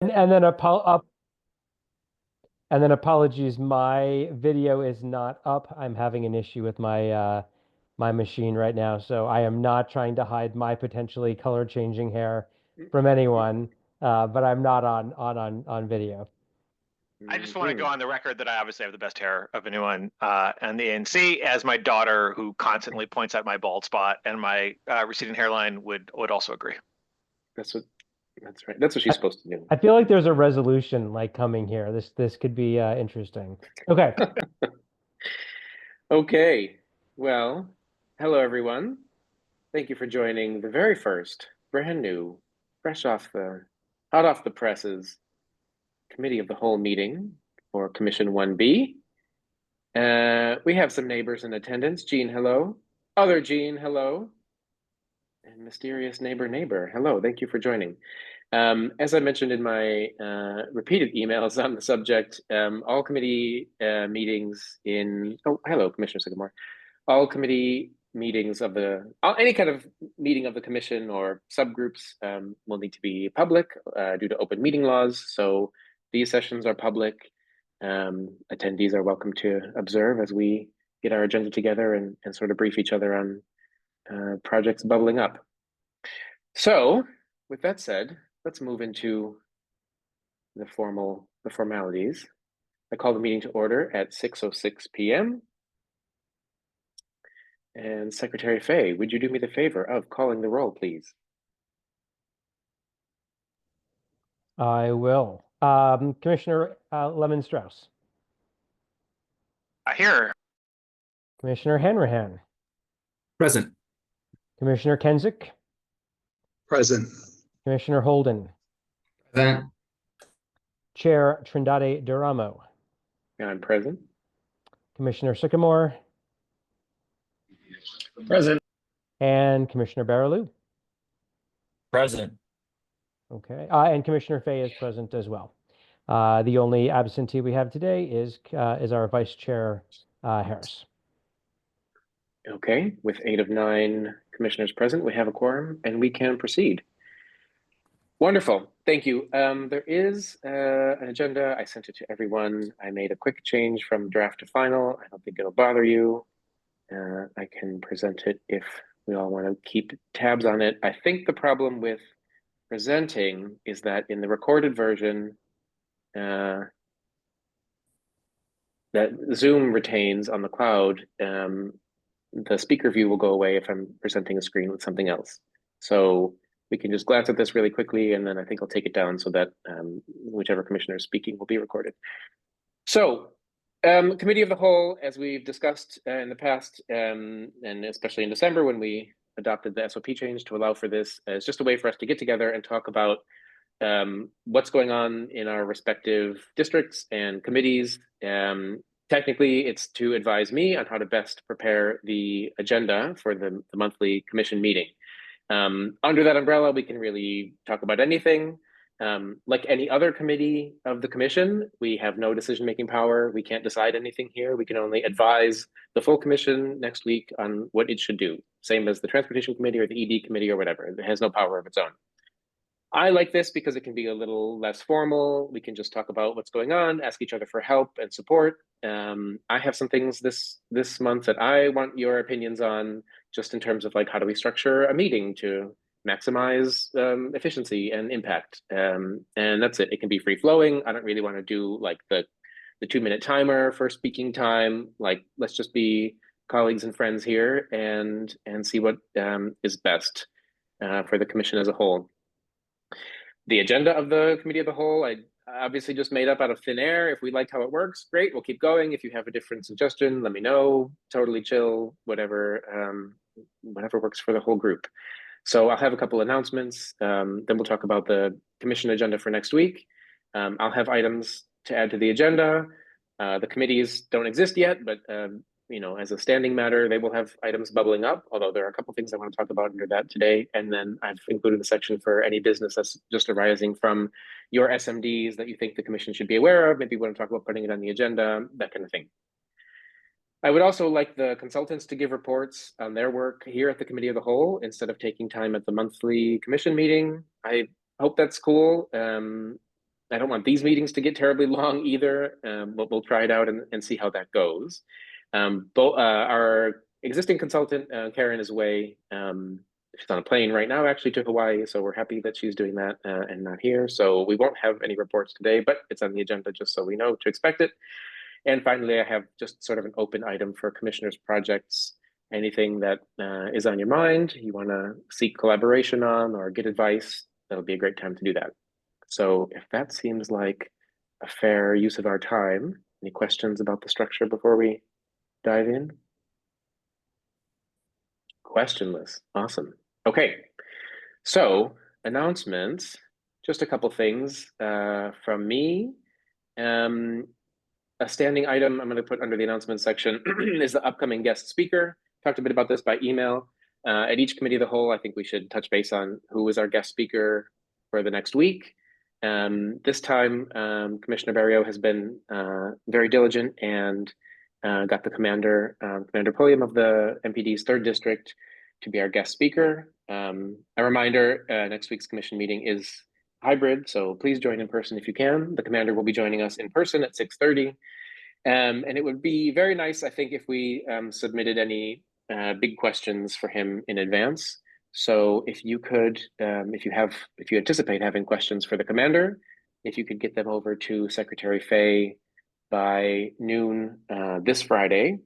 And then and then apologies, my video is not up. I'm having an issue with my machine right now, so I am not trying to hide my potentially color changing hair from anyone, but I'm not on video. I just want to go on the record that I obviously have the best hair of anyone on the ANC, as my daughter, who constantly points out my bald spot and my receding hairline, would also agree. That's what. That's right. That's what she's supposed to do. I feel like there's a resolution like coming here. This could be interesting. Okay. Okay. Well, hello everyone. Thank you for joining the very first, brand new, hot off the presses committee of the whole meeting for Commission 1B. We have some neighbors in attendance. Jean, hello. Other Jean, hello. And mysterious neighbor, hello. Thank you for joining. As I mentioned in my repeated emails on the subject, all committee meetings hello, Commissioner Sycamore. All committee meetings of any kind of meeting of the commission or subgroups will need to be public due to open meeting laws. So these sessions are public. Attendees are welcome to observe as we get our agenda together and sort of brief each other on projects bubbling up. So with that said, let's move into the formalities. I call the meeting to order at 6:06 p.m. And Secretary Fay, would you do me the favor of calling the roll, please? I will. Commissioner Lemon Strauss. Here. Commissioner Hanrahan. Present. Commissioner Kenzik. Present. Commissioner Holden. Present. Chair Trindade Duramo. I'm present. Commissioner Sycamore. Present. And Commissioner Baraloo. Present. Okay, and Commissioner Fay is present as well. The only absentee we have today is our Vice Chair Harris. Okay, with 8 of 9 commissioners present, we have a quorum and we can proceed. Wonderful, thank you. There is an agenda. I sent it to everyone. I made a quick change from draft to final. I don't think it'll bother you. I can present it if we all want to keep tabs on it. I think the problem with presenting is that in the recorded version that Zoom retains on the cloud, the speaker view will go away if I'm presenting a screen with something else. So we can just glance at this really quickly, and then I think I'll take it down so that whichever commissioner is speaking will be recorded. So Committee of the Whole, as we've discussed in the past, and especially in December when we adopted the SOP change to allow for this, is just a way for us to get together and talk about what's going on in our respective districts and committees. Technically, it's to advise me on how to best prepare the agenda for the monthly commission meeting. Under that umbrella, we can really talk about anything. Like any other committee of the commission, we have no decision-making power. We can't decide anything here. We can only advise the full commission next week on what it should do. Same as the transportation committee or the ED committee or whatever. It has no power of its own. I like this because it can be a little less formal. We can just talk about what's going on, ask each other for help and support. I have some things this month that I want your opinions on, just in terms of like, how do we structure a meeting to maximize efficiency and impact? And that's it. It can be free flowing. I don't really want to do like the 2-minute timer for speaking time. Like, let's just be colleagues and friends here and see what is best for the commission as a whole. The agenda of the Committee of the Whole, I obviously just made up out of thin air. If we liked how it works, great, we'll keep going. If you have a different suggestion, let me know. Totally chill, whatever works for the whole group. So I'll have a couple announcements. Then we'll talk about the commission agenda for next week. I'll have items to add to the agenda. The committees don't exist yet, but as a standing matter, they will have items bubbling up, although there are a couple things I want to talk about under that today. And then I've included a section for any business that's just arising from your SMDs that you think the commission should be aware of. Maybe you want to talk about putting it on the agenda, that kind of thing. I would also like the consultants to give reports on their work here at the Committee of the Whole instead of taking time at the monthly commission meeting. I hope that's cool. I don't want these meetings to get terribly long either, but we'll try it out and see how that goes. Our existing consultant, Karen, is away. She's on a plane right now, actually, to Hawaii, so we're happy that she's doing that and not here. So we won't have any reports today, but it's on the agenda just so we know to expect it. And finally, I have just sort of an open item for commissioners' projects. Anything that is on your mind, you want to seek collaboration on or get advice, that'll be a great time to do that. So if that seems like a fair use of our time, any questions about the structure before we dive in? Questionless. Awesome. Okay. So announcements, just a couple things from me. A standing item I'm going to put under the announcements section is the upcoming guest speaker. Talked a bit about this by email. At each committee of the whole, I think we should touch base on who is our guest speaker for the next week. This time, Commissioner Barrio has been very diligent and got the Commander Pulliam of the MPD's 3rd District to be our guest speaker. A reminder, next week's commission meeting is hybrid, so please join in person if you can. The Commander will be joining us in person at 6:30. And it would be very nice, I think, if we submitted any big questions for him in advance. So if you could, if you anticipate having questions for the Commander, if you could get them over to Secretary Fay by noon this Friday,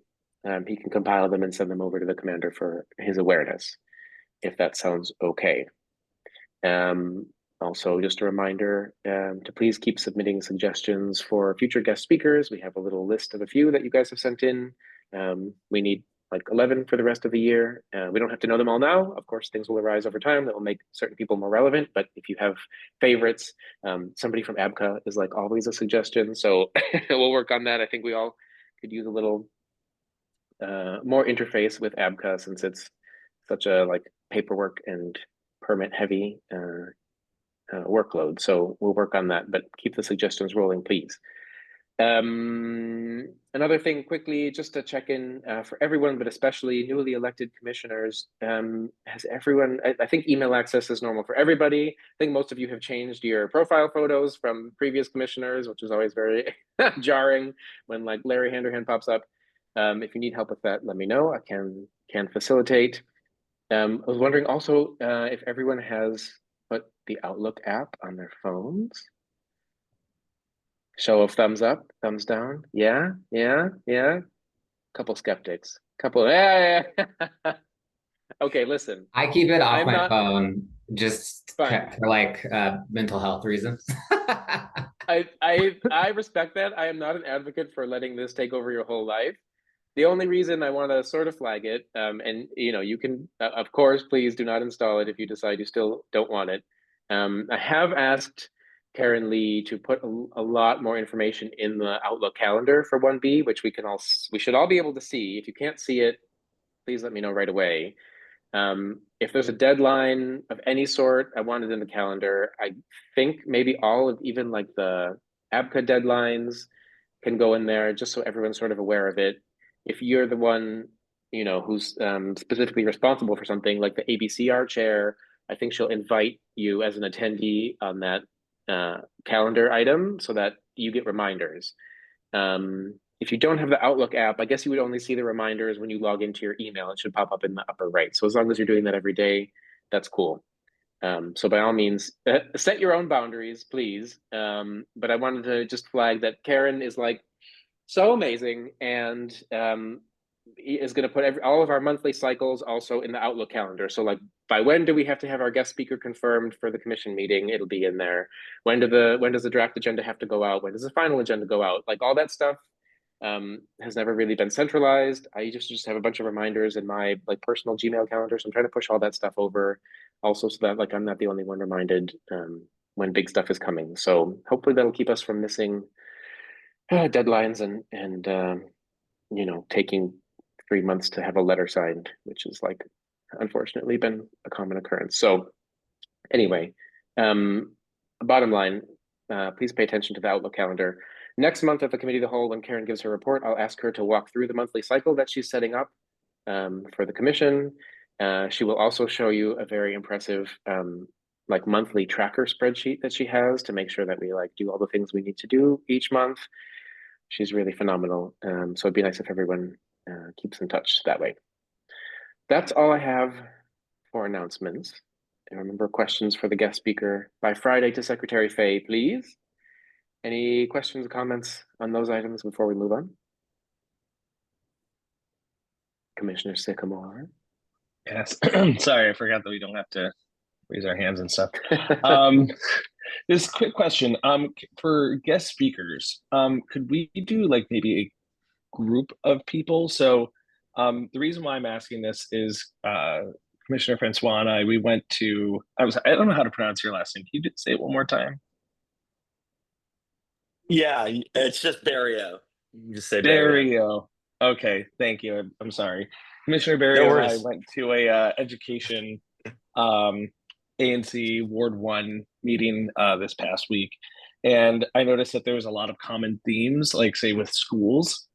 he can compile them and send them over to the Commander for his awareness, if that sounds okay. Also, just a reminder to please keep submitting suggestions for future guest speakers. We have a little list of a few that you guys have sent in. We need like 11 for the rest of the year. We don't have to know them all now. Of course, things will arise over time that will make certain people more relevant. But if you have favorites, somebody from ABCA is like always a suggestion. So we'll work on that. I think we all could use a little more interface with ABCA since it's such a like paperwork and permit heavy workload. So we'll work on that, but keep the suggestions rolling, please. Another thing quickly, just to check in for everyone, but especially newly elected commissioners, has everyone, I think email access is normal for everybody. I think most of you have changed your profile photos from previous commissioners, which is always very jarring when like Larry Handerhan pops up. If you need help with that, let me know. I can facilitate. I was wondering also if everyone has put the Outlook app on their phones. Show of thumbs up, thumbs down. Yeah. Couple skeptics. Yeah. Okay, listen. I keep it off I'm my not- phone just Fine. for like mental health reasons. I respect that. I am not an advocate for letting this take over your whole life. The only reason I want to sort of flag it, and you know, you can, of course, please do not install it if you decide you still don't want it. I have asked Karen Lee to put a lot more information in the Outlook calendar for 1B, which we should all be able to see. If you can't see it, please let me know right away. If there's a deadline of any sort, I want it in the calendar. I think maybe all of even like the ABCA deadlines can go in there just so everyone's sort of aware of it. If you're the one, you know, who's specifically responsible for something like the ABCR chair, I think she'll invite you as an attendee on that calendar item so that you get reminders. If you don't have the Outlook app, I guess you would only see the reminders when you log into your email. It should pop up in the upper right. So as long as you're doing that every day, that's cool. So by all means, set your own boundaries, please. But I wanted to just flag that Karen is like so amazing and is going to put all of our monthly cycles also in the Outlook calendar. So like by when do we have to have our guest speaker confirmed for the commission meeting? It'll be in there. When does the draft agenda have to go out? When does the final agenda go out? Like all that stuff has never really been centralized. I just have a bunch of reminders in my like personal Gmail calendar. So I'm trying to push all that stuff over also so that like I'm not the only one reminded when big stuff is coming. So hopefully that'll keep us from missing deadlines and you know, taking 3 months to have a letter signed, which is like unfortunately been a common occurrence. So anyway, bottom line, please pay attention to the Outlook calendar. Next month at the committee of the whole, when Karen gives her report, I'll ask her to walk through the monthly cycle that she's setting up for the commission. She will also show you a very impressive like monthly tracker spreadsheet that she has to make sure that we like do all the things we need to do each month. She's really phenomenal. So it'd be nice if everyone keeps in touch that way. That's all I have for announcements. And remember, questions for the guest speaker by Friday to Secretary Fay, please. Any questions or comments on those items before we move on? Commissioner Sycamore. Yes. Sorry, I forgot that we don't have to raise our hands and stuff. This quick question. For guest speakers, could we do like maybe a group of people? So, the reason why I'm asking this is, Commissioner Francois and I, we went to, I don't know how to pronounce your last name. Can you say it one more time? Yeah, it's just Barrio. You can just say Barrio. Barrio. Okay, thank you. I'm sorry. Commissioner Barrio and I went to a education ANC Ward 1 meeting this past week. And I noticed that there was a lot of common themes, like say with schools.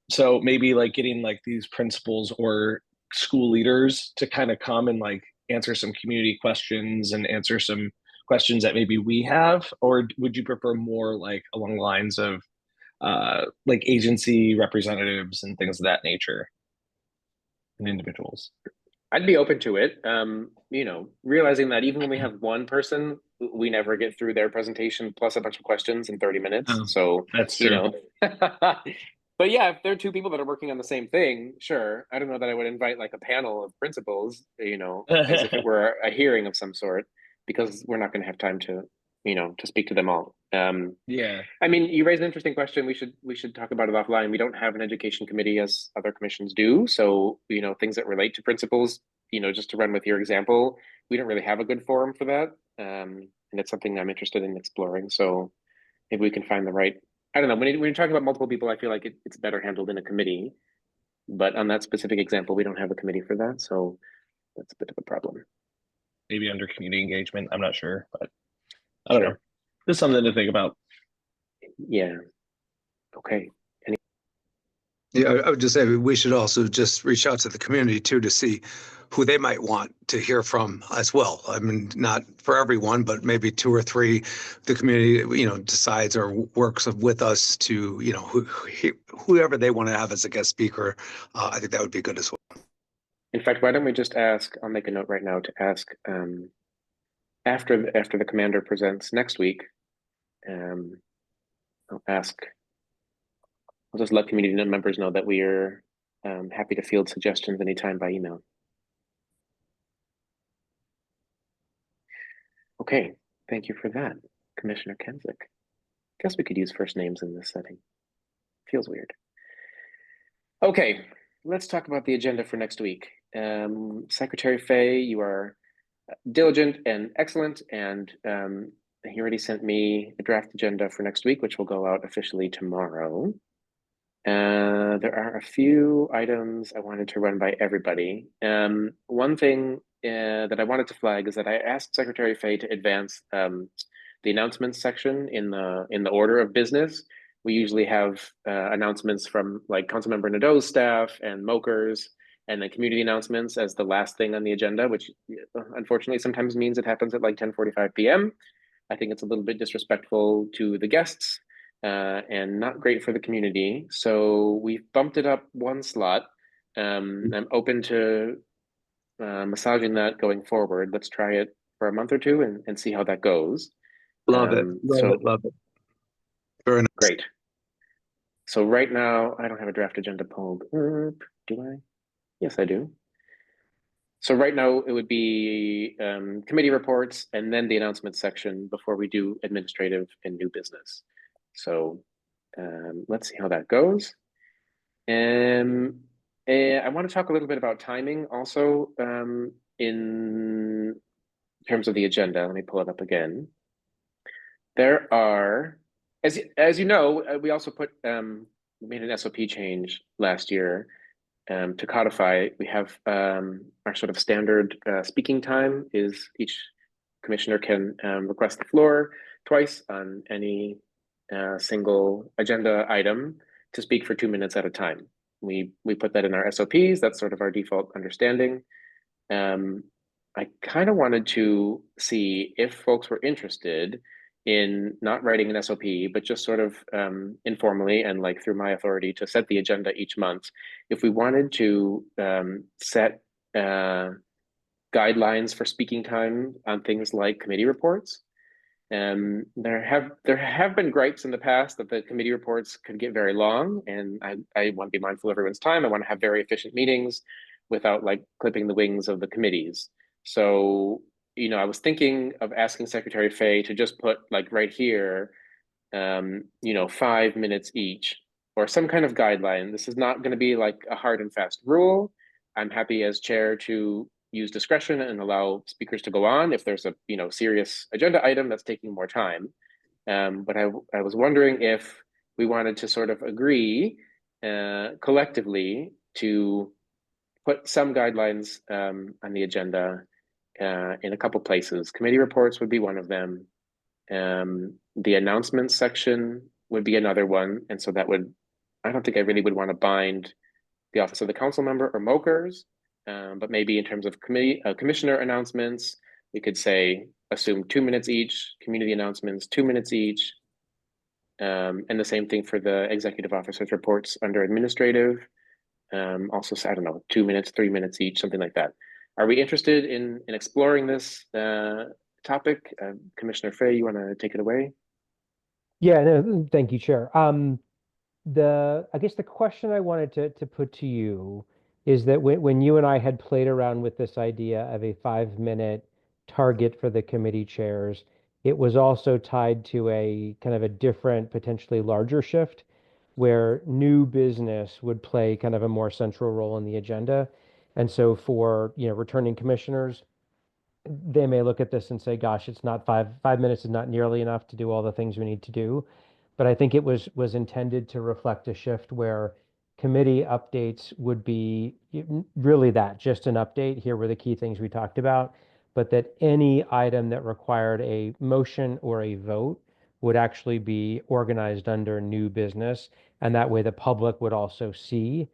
So maybe like getting like these principals or school leaders to kind of come and like answer some community questions and answer some questions that maybe we have, or would you prefer more like along the lines of like agency representatives and things of that nature and individuals? I'd be open to it. Realizing that even when we have one person, we never get through their presentation plus a bunch of questions in 30 minutes. Oh, so that's true. But yeah, if there are two people that are working on the same thing, sure. I don't know that I would invite like a panel of principals, as if it were a hearing of some sort, because we're not going to have time to, to speak to them all. Yeah. I mean, you raise an interesting question. We should talk about it offline. We don't have an education committee as other commissions do. So, things that relate to principals, just to run with your example, we don't really have a good forum for that. And it's something I'm interested in exploring. So maybe we can find the right, I don't know, when you're talking about multiple people, I feel like it's better handled in a committee. But on that specific example, we don't have a committee for that. So that's a bit of a problem. Maybe under community engagement. I'm not sure, but I don't know. Just something to think about. Yeah. Okay. Yeah, I would just say we should also just reach out to the community too to see who they might want to hear from as well. I mean, not for everyone, but maybe two or three the community, decides or works with us to, whoever they want to have as a guest speaker. I think that would be good as well. In fact, why don't we just ask, I'll make a note right now to ask after the commander presents next week, I'll just let community members know that we are happy to field suggestions anytime by email. Okay, thank you for that, Commissioner Kensick. Guess we could use first names in this setting. Feels weird. Okay, let's talk about the agenda for next week. Secretary Fay, you are diligent and excellent, and he already sent me a draft agenda for next week, which will go out officially tomorrow. There are a few items I wanted to run by everybody. One thing that I wanted to flag is that I asked Secretary Fay to advance the announcements section in the order of business. We usually have announcements from like Councilmember Nadeau's staff and Moker's, and then community announcements as the last thing on the agenda, which unfortunately sometimes means it happens at like 10:45 p.m. I think it's a little bit disrespectful to the guests and not great for the community. So we've bumped it up one slot. I'm open to massaging that going forward. Let's try it for a month or two and see how that goes. Love it. Love it. Very nice. Great. So right now, I don't have a draft agenda pulled. Do I? Yes, I do. So right now it would be committee reports and then the announcement section before we do administrative and new business. So let's see how that goes. And I want to talk a little bit about timing also in terms of the agenda. Let me pull it up again. There are, as you know, we also we made an SOP change last year to codify. We have our sort of standard speaking time is each commissioner can request the floor twice on any single agenda item to speak for 2 minutes at a time. We put that in our SOPs. That's sort of our default understanding. I kind of wanted to see if folks were interested in not writing an SOP, but just sort of informally and like through my authority to set the agenda each month. If we wanted to set guidelines for speaking time on things like committee reports. There have been gripes in the past that the committee reports could get very long, and I want to be mindful of everyone's time. I want to have very efficient meetings without like clipping the wings of the committees. So, I was thinking of asking Secretary Fay to just put like right here, 5 minutes each or some kind of guideline. This is not going to be like a hard and fast rule. I'm happy as chair to use discretion and allow speakers to go on if there's a serious agenda item that's taking more time. But I was wondering if we wanted to sort of agree collectively to put some guidelines on the agenda in a couple places. Committee reports would be one of them. The announcements section would be another one. And so that would, I don't think I really would want to bind the office of the council member or MOKers, but maybe in terms of commissioner announcements, we could say assume 2 minutes each, community announcements, 2 minutes each. And the same thing for the executive officer's reports under administrative. Also, I don't know, 2 minutes, 3 minutes each, something like that. Are we interested in exploring this topic? Commissioner Fay, you want to take it away? Yeah, no, thank you, Chair. I guess the question I wanted to put to you is that when you and I had played around with this idea of a 5-minute target for the committee chairs, it was also tied to a kind of a different, potentially larger shift where new business would play kind of a more central role in the agenda. And so for, returning commissioners, they may look at this and say, gosh, it's not 5 minutes is not nearly enough to do all the things we need to do. But I think it was intended to reflect a shift where committee updates would be really that, just an update. Here were the key things we talked about, but that any item that required a motion or a vote would actually be organized under new business. And that way the public would also see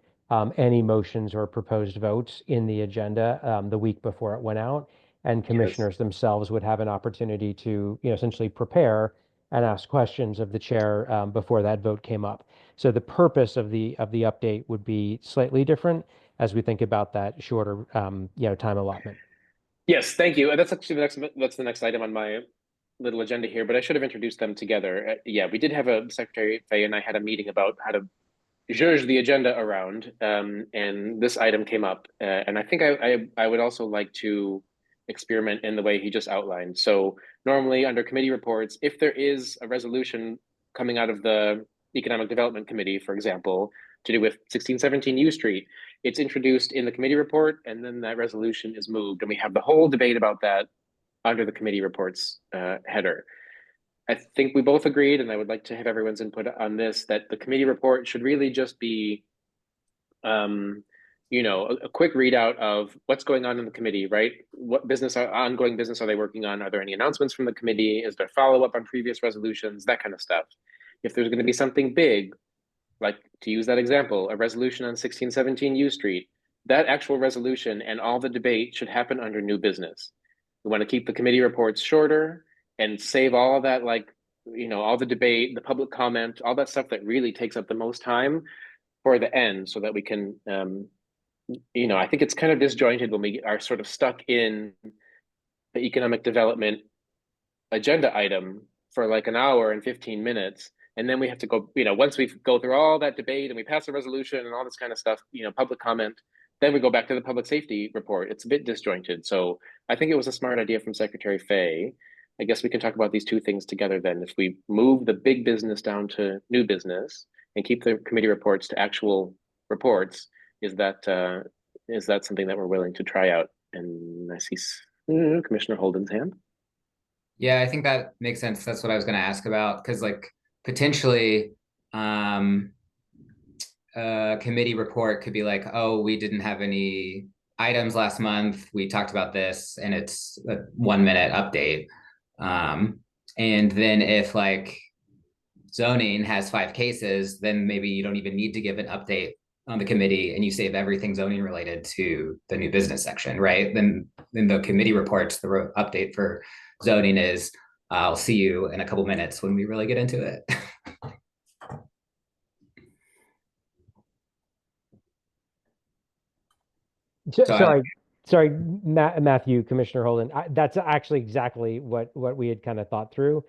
any motions or proposed votes in the agenda the week before it went out. And commissioners themselves would have an opportunity to, essentially prepare and ask questions of the chair before that vote came up. So the purpose of the update would be slightly different as we think about that shorter, time allotment. Yes, thank you. That's actually that's the next item on my little agenda here, but I should have introduced them together. Yeah, we did have a Secretary Fay and I had a meeting about how to zhuzh the agenda around, and this item came up. And I think I would also like to experiment in the way he just outlined. So normally under committee reports, if there is a resolution coming out of the Economic Development Committee, for example, to do with 1617 U Street, it's introduced in the committee report and then that resolution is moved and we have the whole debate about that under the committee reports header. I think we both agreed, and I would like to have everyone's input on this, that the committee report should really just be a quick readout of what's going on in the committee, right? What ongoing business are they working on? Are there any announcements from the committee? Is there follow-up on previous resolutions? That kind of stuff. If there's going to be something big, like to use that example, a resolution on 1617 U Street, that actual resolution and all the debate should happen under new business. We want to keep the committee reports shorter and save all of that, all the debate, the public comment, all that stuff that really takes up the most time for the end so that we can, I think it's kind of disjointed when we are sort of stuck in the economic development agenda item for like an hour and 15 minutes. And then we have to go, once we go through all that debate and we pass a resolution and all this kind of stuff, public comment, then we go back to the public safety report. It's a bit disjointed. So I think it was a smart idea from Secretary Fay. I guess we can talk about these two things together then. If we move the big business down to new business and keep the committee reports to actual reports, is that something that we're willing to try out? And I see Commissioner Holden's hand. Yeah, I think that makes sense. That's what I was going to ask about, because potentially a committee report could be like, oh, we didn't have any items last month. We talked about this and it's a 1-minute update. And then if zoning has 5 cases, then maybe you don't even need to give an update on the committee and you save everything zoning related to the new business section, right? Then the committee reports, the update for zoning is, I'll see you in a couple minutes when we really get into it. Sorry, Matthew, Commissioner Holden. That's actually exactly what we had kind of thought through,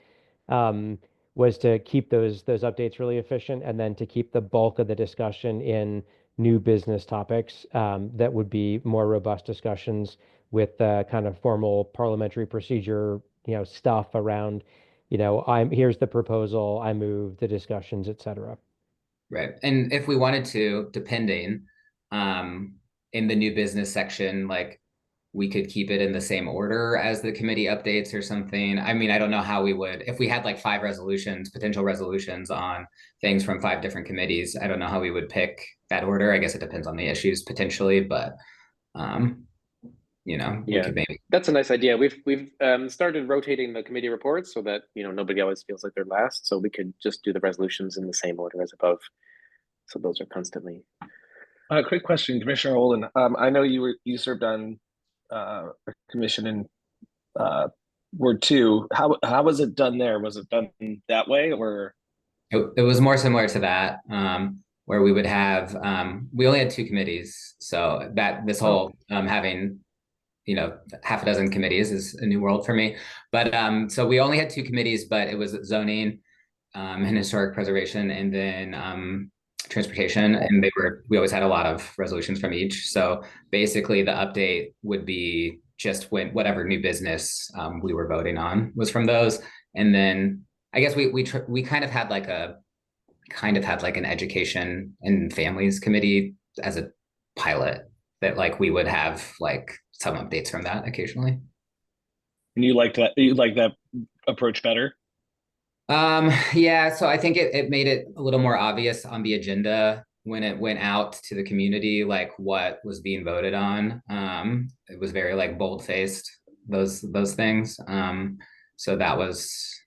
was to keep those updates really efficient, and then to keep the bulk of the discussion in new business topics that would be more robust discussions with kind of formal parliamentary procedure, stuff around, here's the proposal, I move the discussions, et cetera. Right. And if we wanted to, depending, in the new business section, like we could keep it in the same order as the committee updates or something. I mean, I don't know how we would, if we had like 5 resolutions, potential resolutions on things from 5 different committees, I don't know how we would pick that order. I guess it depends on the issues potentially, but we could maybe. That's a nice idea. We've started rotating the committee reports so that nobody always feels like they're last. So we could just do the resolutions in the same order as above. So those are constantly. Quick question, Commissioner Holden. I know you served on a commission in Ward 2. How was it done there? Was it done that way, or? It was more similar to that, where we would have we only had 2 committees, so that this whole having half a dozen committees is a new world for me. But so we only had 2 committees, but it was zoning and historic preservation, and then transportation, and we always had a lot of resolutions from each. So basically the update would be just whatever new business we were voting on was from those. And then I guess we kind of had like an education and families committee as a pilot, that like we would have like some updates from that occasionally. And you like that approach better? Yeah, so I think it made it a little more obvious on the agenda when it went out to the community, like what was being voted on. It was very like bold-faced, those things. So that was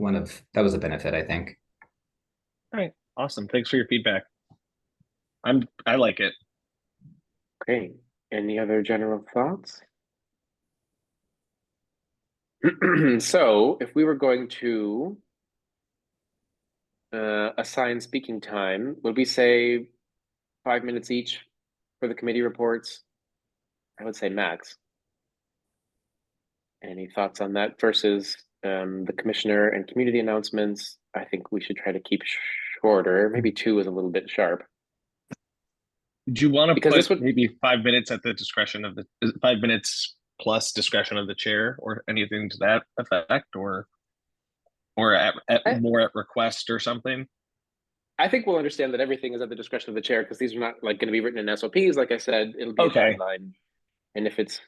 a benefit, I think. All right, awesome. Thanks for your feedback. I like it. Okay. Any other general thoughts? So if we were going to assign speaking time, would we say 5 minutes each for the committee reports? I would say max. Any thoughts on that versus the commissioner and community announcements? I think we should try to keep shorter. Maybe 2 is a little bit sharp. Do you want to put maybe 5 minutes at the discretion of 5 minutes plus discretion of the chair, or anything to that effect, or at more at request or something? I think we'll understand that everything is at the discretion of the chair, because these are not like going to be written in SOPs. Like I said, it'll be a guideline. And if it's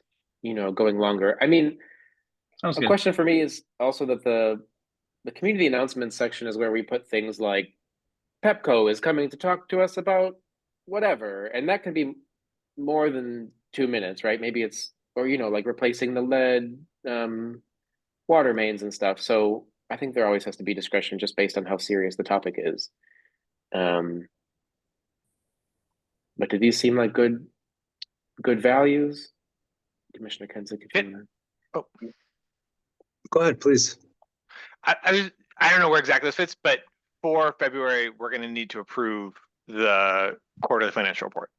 going longer, I mean, sounds good. Question for me is also that the community announcements section is where we put things like Pepco is coming to talk to us about whatever, and that can be more than 2 minutes, right? Maybe it's, or like replacing the lead water mains and stuff. So I think there always has to be discretion just based on how serious the topic is. But do these seem like good values? Commissioner Kensick, if you want to. Go ahead, please. I don't know where exactly this fits, but for February, we're going to need to approve the quarterly financial report.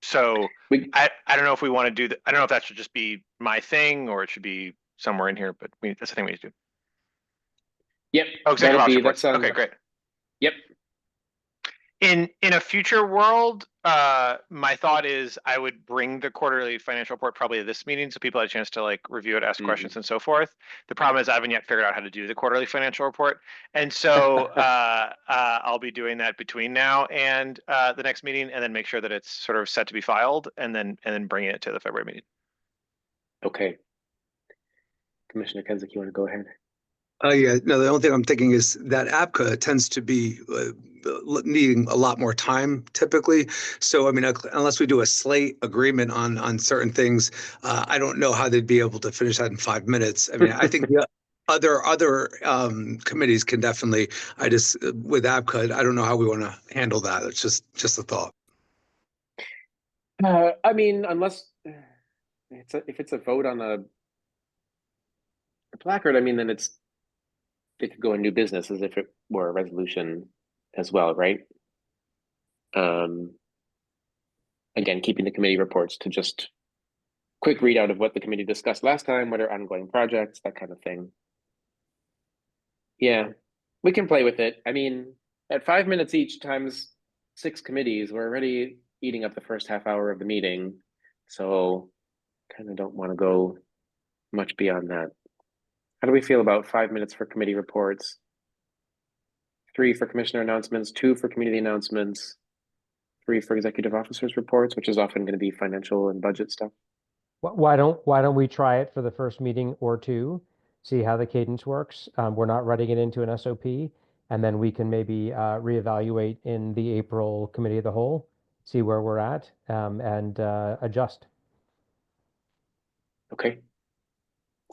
So I don't know if we want to do that. I don't know if that should just be my thing or it should be somewhere in here, but that's the thing we need to do. Yep. Oh, executive officer reports. Okay, great. Yep. In a future world, my thought is I would bring the quarterly financial report probably to this meeting so people had a chance to like review it, ask questions, and so forth. The problem is I haven't yet figured out how to do the quarterly financial report, and so I'll be doing that between now and the next meeting, and then make sure that it's sort of set to be filed, and then bringing it to the February meeting. Okay. Commissioner Kensick, you want to go ahead? Yeah, no, the only thing I'm thinking is that APCA tends to be needing a lot more time typically. So, I mean, unless we do a slate agreement on certain things, I don't know how they'd be able to finish that in 5 minutes. I mean, I think the other committees can definitely, with APCA, I don't know how we want to handle that. It's just a thought. I mean, unless if it's a vote on a placard, I mean, then it could go in new business as if it were a resolution as well, right? Again, keeping the committee reports to just quick readout of what the committee discussed last time, what are ongoing projects, that kind of thing. Yeah, we can play with it. I mean, at 5 minutes each times 6 committees, we're already eating up the first half hour of the meeting. So kind of don't want to go much beyond that. How do we feel about 5 minutes for committee reports? 3 for commissioner announcements, 2 for community announcements, 3 for executive officers reports, which is often going to be financial and budget stuff. Why don't we try it for the first meeting or two, see how the cadence works? We're not writing it into an SOP, and then we can maybe reevaluate in the April committee of the whole, see where we're at, and adjust. Okay.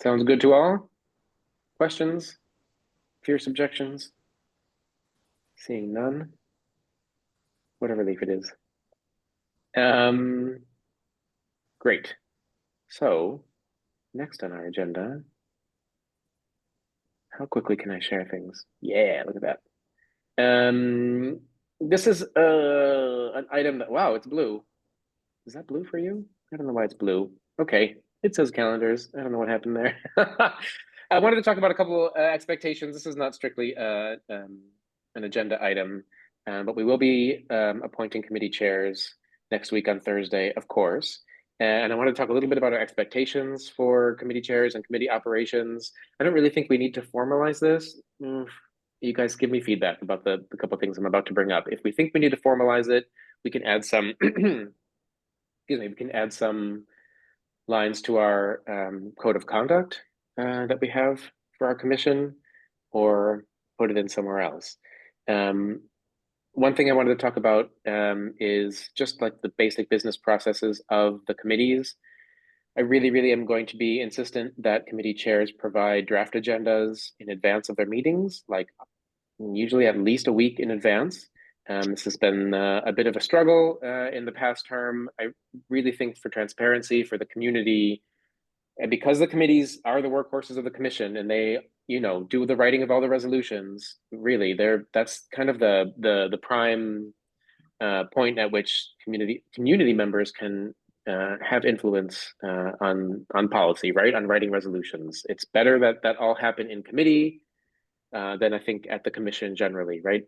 Sounds good to all? Questions? Fierce objections? Seeing none. What a relief it is. Great. So next on our agenda, how quickly can I share things? Yeah, look at that. This is an item that, wow, it's blue. Is that blue for you? I don't know why it's blue. Okay, it says calendars. I don't know what happened there. I wanted to talk about a couple expectations. This is not strictly an agenda item, but we will be appointing committee chairs next week on Thursday, of course. And I want to talk a little bit about our expectations for committee chairs and committee operations. I don't really think we need to formalize this. You guys give me feedback about the couple of things I'm about to bring up. If we think we need to formalize it, we can add some, excuse me, we can add some lines to our code of conduct that we have for our commission, or put it in somewhere else. One thing I wanted to talk about is just like the basic business processes of the committees. I really am going to be insistent that committee chairs provide draft agendas in advance of their meetings, like usually at least a week in advance. This has been a bit of a struggle in the past term. I really think for transparency, for the community, and because the committees are the workhorses of the commission and they, do the writing of all the resolutions, really, that's kind of the prime point at which community members can have influence on policy, right? On writing resolutions. It's better that all happen in committee than I think at the commission generally, right?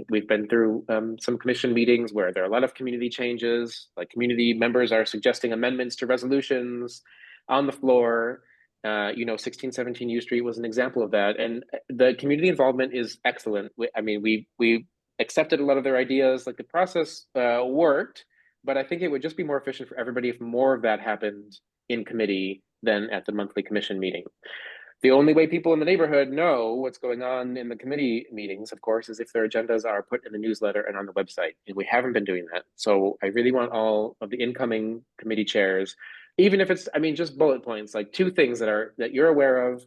We've been through some commission meetings where there are a lot of community changes, like community members are suggesting amendments to resolutions on the floor. 1617 U Street was an example of that. And the community involvement is excellent. We accepted a lot of their ideas, like the process worked, but I think it would just be more efficient for everybody if more of that happened in committee than at the monthly commission meeting. The only way people in the neighborhood know what's going on in the committee meetings, of course, is if their agendas are put in the newsletter and on the website. And we haven't been doing that. So I really want all of the incoming committee chairs, even if it's, just bullet points, like 2 things that you're aware of,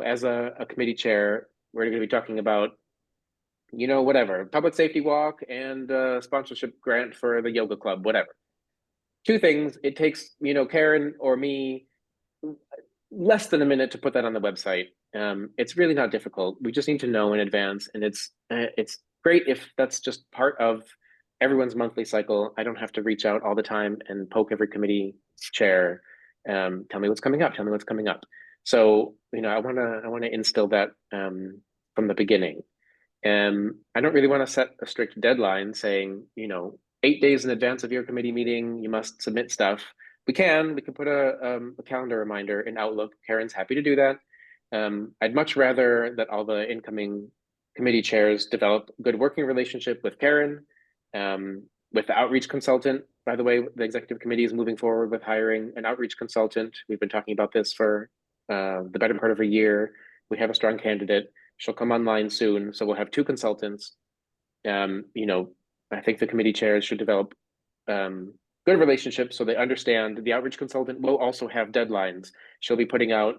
as a committee chair. We're going to be talking about, whatever, public safety walk and sponsorship grant for the yoga club, whatever. 2 things. It takes, Karen or me less than a minute to put that on the website. It's really not difficult. We just need to know in advance, and it's great if that's just part of everyone's monthly cycle. I don't have to reach out all the time and poke every committee chair. Tell me what's coming up. Tell me what's coming up. So I want to instill that from the beginning. I don't really want to set a strict deadline saying 8 days in advance of your committee meeting you must submit stuff. We can put a calendar reminder in Outlook. Karen's happy to do that. I'd much rather that all the incoming committee chairs develop a good working relationship with Karen, with the outreach consultant. By the way, the executive committee is moving forward with hiring an outreach consultant. We've been talking about this for the better part of a year. We have a strong candidate. She'll come online soon. So we'll have 2 consultants. I think the committee chairs should develop good relationships so they understand the outreach consultant will also have deadlines. She'll be putting out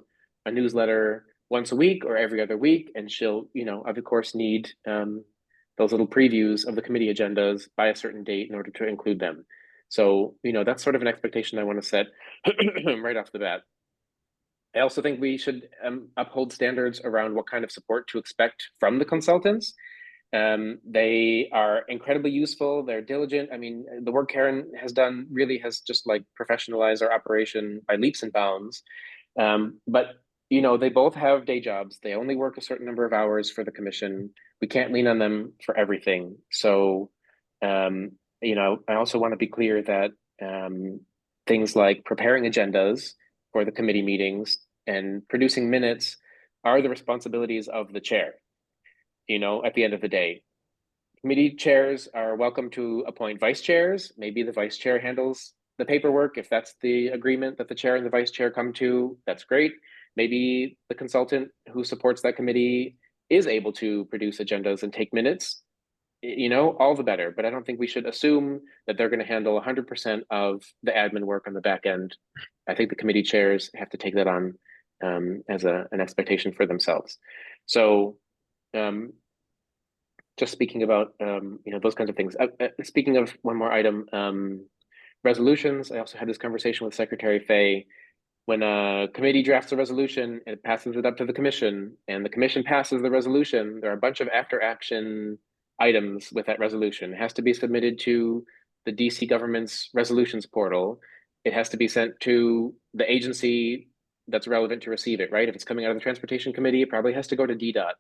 a newsletter once a week or every other week, and she'll, of course, need those little previews of the committee agendas by a certain date in order to include them. So, that's sort of an expectation I want to set right off the bat. I also think we should uphold standards around what kind of support to expect from the consultants. They are incredibly useful. They're diligent. I mean, the work Karen has done really has just like professionalized our operation by leaps and bounds. But they both have day jobs. They only work a certain number of hours for the commission. We can't lean on them for everything. So, I also want to be clear that things like preparing agendas for the committee meetings and producing minutes are the responsibilities of the chair. At the end of the day, committee chairs are welcome to appoint vice chairs. Maybe the vice chair handles the paperwork. If that's the agreement that the chair and the vice chair come to, that's great. Maybe the consultant who supports that committee is able to produce agendas and take minutes, all the better. But I don't think we should assume that they're going to handle 100% of the admin work on the back end. I think the committee chairs have to take that on as an expectation for themselves. So just speaking about those kinds of things. Speaking of one more item, resolutions. I also had this conversation with Secretary Fay. When a committee drafts a resolution and passes it up to the commission, and the commission passes the resolution, there are a bunch of after action items with that resolution. It has to be submitted to the DC government's resolutions portal. It has to be sent to the agency that's relevant to receive it, right? If it's coming out of the Transportation Committee, it probably has to go to DDOT.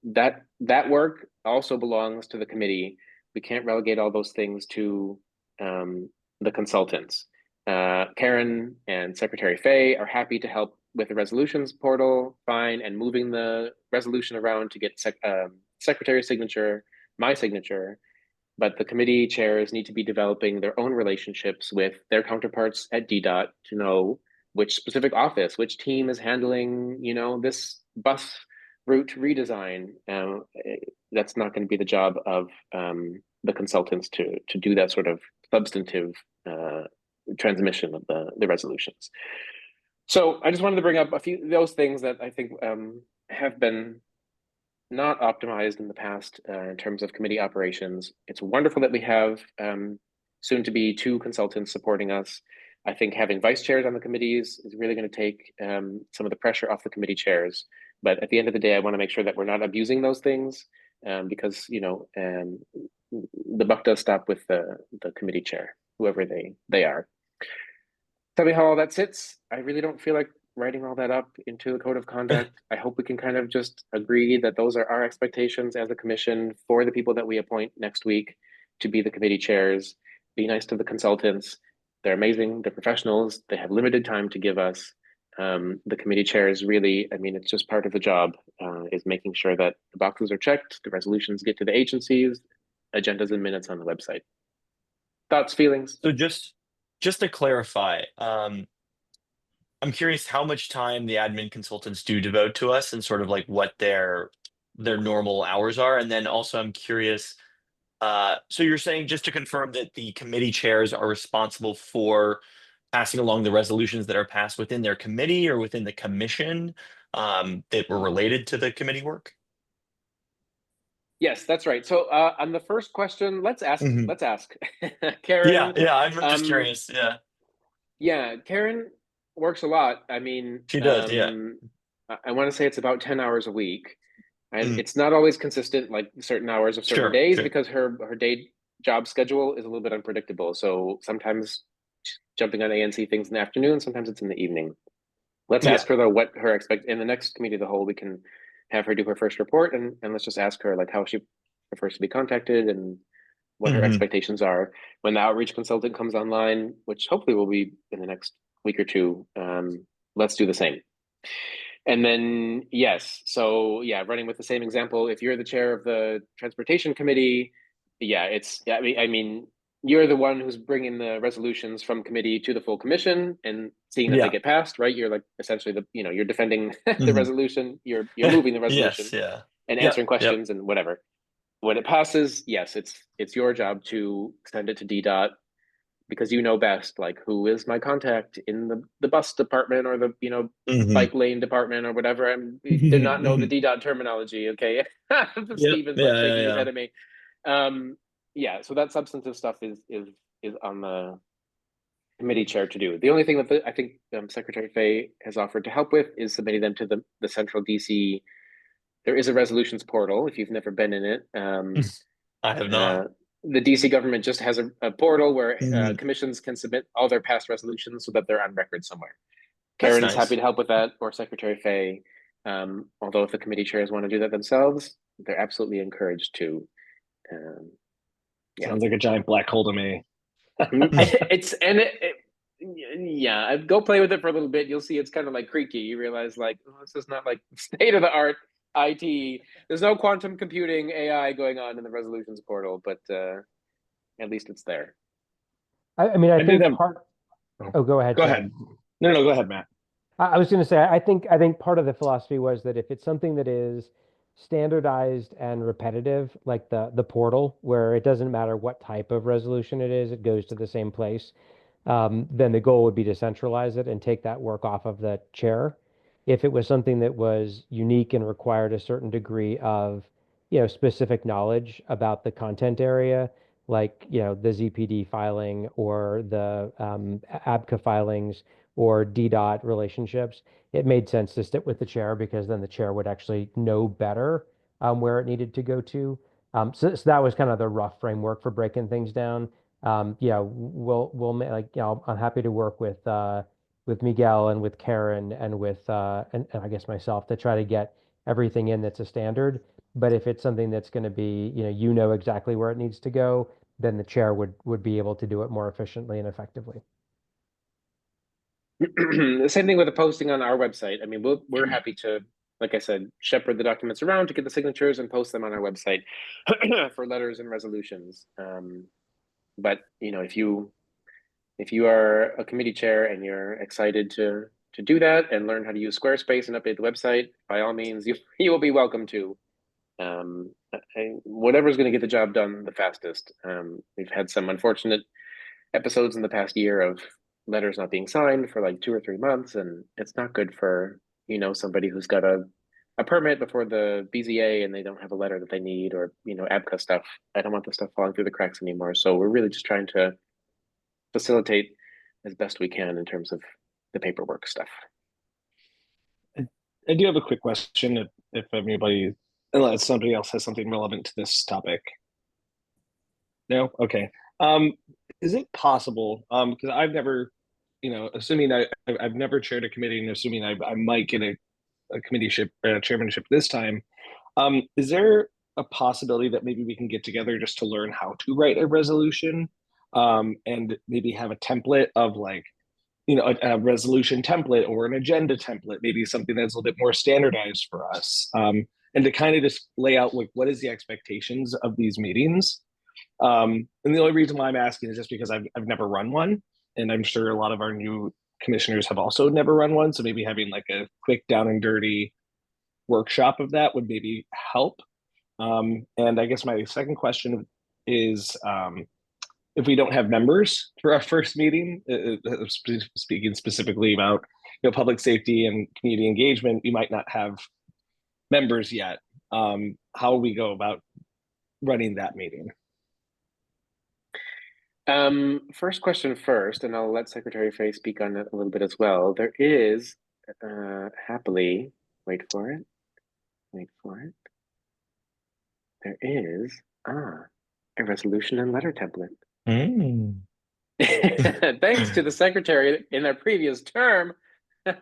That work also belongs to the committee. We can't relegate all those things to the consultants. Karen and Secretary Fay are happy to help with the resolutions portal, fine, and moving the resolution around to get secretary's signature, my signature. But the committee chairs need to be developing their own relationships with their counterparts at DDOT to know which specific office, which team is handling, this bus route redesign. That's not going to be the job of the consultants to do that sort of substantive transmission of the resolutions. So I just wanted to bring up a few of those things that I think have been not optimized in the past in terms of committee operations. It's wonderful that we have soon to be 2 consultants supporting us. I think having vice chairs on the committees is really going to take some of the pressure off the committee chairs. But at the end of the day, I want to make sure that we're not abusing those things because, the buck does stop with the committee chair, whoever they are. Tell me how all that sits. I really don't feel like writing all that up into a code of conduct. I hope we can kind of just agree that those are our expectations as a commission for the people that we appoint next week to be the committee chairs. Be nice to the consultants. They're amazing. They're professionals. They have limited time to give us. The committee chairs really, it's just part of the job is making sure that the boxes are checked, the resolutions get to the agencies, agendas and minutes on the website. Thoughts, feelings? So just to clarify, I'm curious how much time the admin consultants do devote to us and sort of like what their normal hours are. And then also I'm curious, so you're saying, just to confirm, that the committee chairs are responsible for passing along the resolutions that are passed within their committee or within the commission that were related to the committee work? Yes, that's right. So on the first question, let's ask Yeah, Karen. I'm just curious. Yeah, Karen works a lot. She does, yeah. I want to say it's about 10 hours a week. And it's not always consistent, like certain hours of certain Sure, days, sure. because her day job schedule is a little bit unpredictable. So sometimes jumping on ANC things in the afternoon, sometimes it's in the evening. Let's ask her though what her in the next committee of the whole, we can have her do her first report and let's just ask her like how she prefers to be contacted and what her expectations are when the outreach consultant comes online, which hopefully will be in the next week or 2. Let's do the same. And then, yes, so yeah, running with the same example, if you're the chair of the transportation committee, you're the one who's bringing the resolutions from committee to the full commission and seeing that they get passed, right? You're like essentially you're defending the resolution, you're moving the resolution and answering questions and whatever. When it passes, yes, it's your job to send it to DDOT because you know best, like who is my contact in the bus department or the bike lane department or whatever. I did not know the DDOT terminology. Okay, Steven's like shaking his head at me. So that substantive stuff is is on the committee chair to do. The only thing that I think Secretary Fay has offered to help with is submitting them to the central DC. There is a resolutions portal if you've never been in it. I have not. The DC government just has a portal where commissions can submit all their past resolutions so that they're on record somewhere. That's Karen's nice. happy to help with that, or Secretary Fay. Although if the committee chairs want to do that themselves, they're absolutely encouraged to. Yeah. Sounds like a giant black hole to me. Yeah, go play with it for a little bit. You'll see it's kind of like creaky. You realize like, oh, this is not like state of the art IT. There's no quantum computing AI going on in the resolutions portal, but at least it's there. I mean, I think have- part. Oh, go ahead. Go Chad. ahead. No, go ahead, Matt. I was going to say, I think part of the philosophy was that if it's something that is standardized and repetitive, like the portal, where it doesn't matter what type of resolution it is, it goes to the same place, then the goal would be to centralize it and take that work off of the chair. If it was something that was unique and required a certain degree of, specific knowledge about the content area, like, the ZPD filing or the ABCA filings or DDOT relationships, it made sense to stick with the chair because then the chair would actually know better where it needed to go to. So that was kind of the rough framework for breaking things down. I'm happy to work with Miguel and with Karen and with and I guess myself to try to get everything in that's a standard. But if it's something that's going to be, exactly where it needs to go, then the chair would be able to do it more efficiently and effectively. The same thing with the posting on our website. I mean, we're happy to, like I said, shepherd the documents around to get the signatures and post them on our website for letters and resolutions. But if you are a committee chair and you're excited to do that and learn how to use Squarespace and update the website, by all means, you will be welcome to. Whatever's going to get the job done the fastest. We've had some unfortunate episodes in the past year of letters not being signed for like 2 or 3 months, and it's not good for somebody who's got a permit before the BZA and they don't have a letter that they need, or ABCA stuff. I don't want the stuff falling through the cracks anymore. So we're really just trying to facilitate as best we can in terms of the paperwork stuff. I do have a quick question if anybody, unless somebody else has something relevant to this topic. No? Okay. Is it possible, because I've never, assuming I've never chaired a committee and assuming I might get a chairmanship this time, is there a possibility that maybe we can get together just to learn how to write a resolution, and maybe have a template of like, a resolution template or an agenda template, maybe something that's a little bit more standardized for us, and to kind of just lay out like what is the expectations of these meetings. And the only reason why I'm asking is just because I've never run one, and I'm sure a lot of our new commissioners have also never run one. So maybe having like a quick down and dirty workshop of that would maybe help. And I guess my second question is, if we don't have members for our first meeting, speaking specifically about public safety and community engagement, we might not have members yet. How we go about running that meeting? First question first, and I'll let Secretary Fay speak on it a little bit as well. There is, happily, wait for it. There is, a resolution and letter template. Thanks to the secretary in their previous term. There's